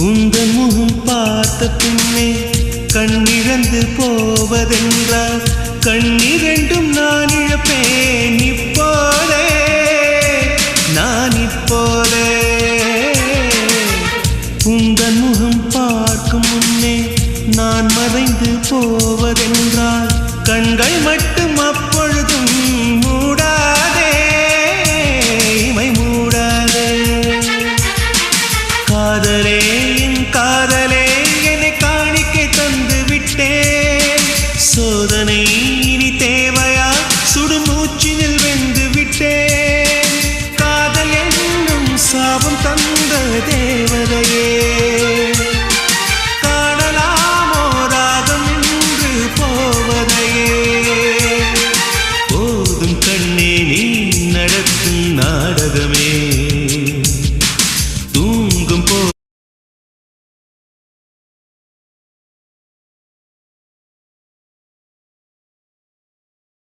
உந்தன் முகம் பார்த்த பின்னே கண்ணிழந்து போவதென்றால் கண்ணிரண்டும் நான் இழப்பேன் இப்போதே நான் இப்போதே உந்தன் முகம் பார்க்கும் முன்னே நான் மறைந்து போவதென்றால் கண்கள் மட்டும் அப்பொழுதும் மூடாதே இமை மூடாதே காதலே